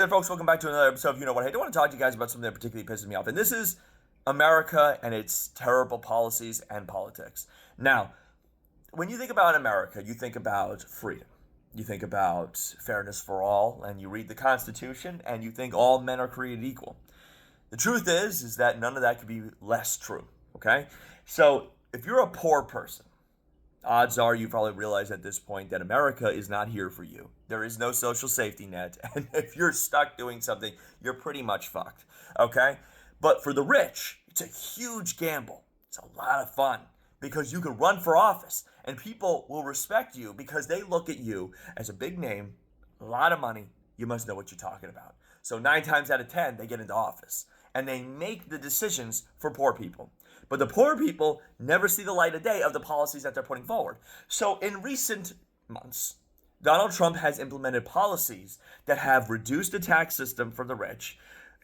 Hey folks, welcome back to another episode of You Know What. Hey, I want to talk to you guys about something that particularly pisses me off, and this is America and its terrible policies and politics. Now, when you think about America, you think about freedom. You think about fairness for all, and you read the Constitution, and you think all men are created equal. The truth is that none of that could be less true, okay? So, if you're a poor person, odds are you probably realize at this point that America is not here for you. There is no social safety net. And if you're stuck doing something, you're pretty much fucked. Okay? But for the rich, it's a huge gamble. It's a lot of fun because you can run for office and people will respect you because they look at you as a big name, a lot of money. You must know what you're talking about. So 9 times out of 10, they get into office and they make the decisions for poor people. But the poor people never see the light of day of the policies that they're putting forward. So in recent months, Donald Trump has implemented policies that have reduced the tax system for the rich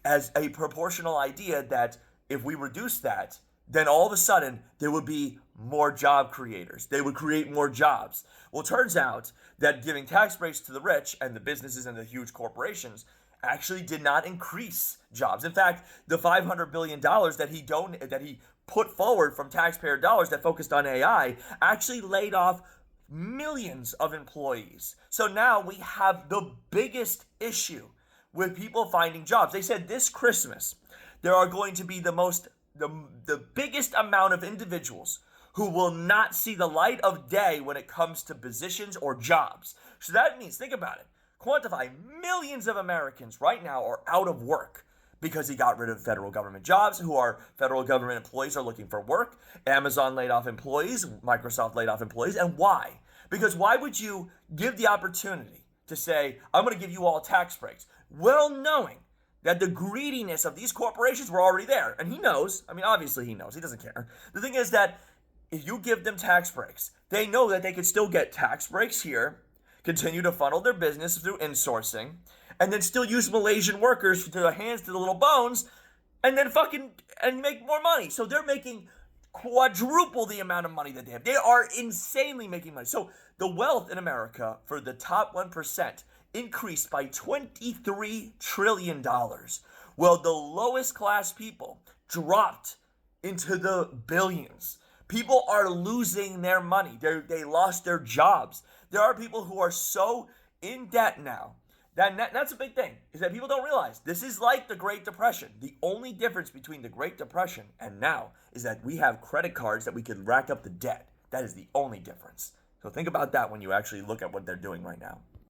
as a proportional idea that if we reduce that, then all of a sudden there would be more job creators. They would create more jobs. Well, it turns out that giving tax breaks to the rich and the businesses and the huge corporations actually did not increase jobs. In fact, the $500 billion that he put forward from taxpayer dollars that focused on AI actually laid off millions of employees. So now we have the biggest issue with people finding jobs. They said this Christmas there are going to be the biggest amount of individuals who will not see the light of day when it comes to positions or jobs. So that means, think about it, quantify millions of Americans right now are out of work because he got rid of federal government jobs. Federal government employees are looking for work. Amazon laid off employees. Microsoft laid off employees. And why? Because why would you give the opportunity to say, I'm going to give you all tax breaks, well knowing that the greediness of these corporations were already there? And he knows. I mean, obviously he knows. He doesn't care. The thing is that if you give them tax breaks, they know that they could still get tax breaks here, continue to funnel their business through insourcing, and then still use Malaysian workers to their hands to the little bones, and then and make more money. So they're making quadruple the amount of money that they have. They are insanely making money. So the wealth in America for the top 1% increased by $23 trillion. Well, the lowest class people dropped into the billions. People are losing their money. They lost their jobs. There are people who are so in debt now. That's a big thing, is that people don't realize this is like the Great Depression. The only difference between the Great Depression and now is that we have credit cards that we can rack up the debt. That is the only difference. So think about that when you actually look at what they're doing right now.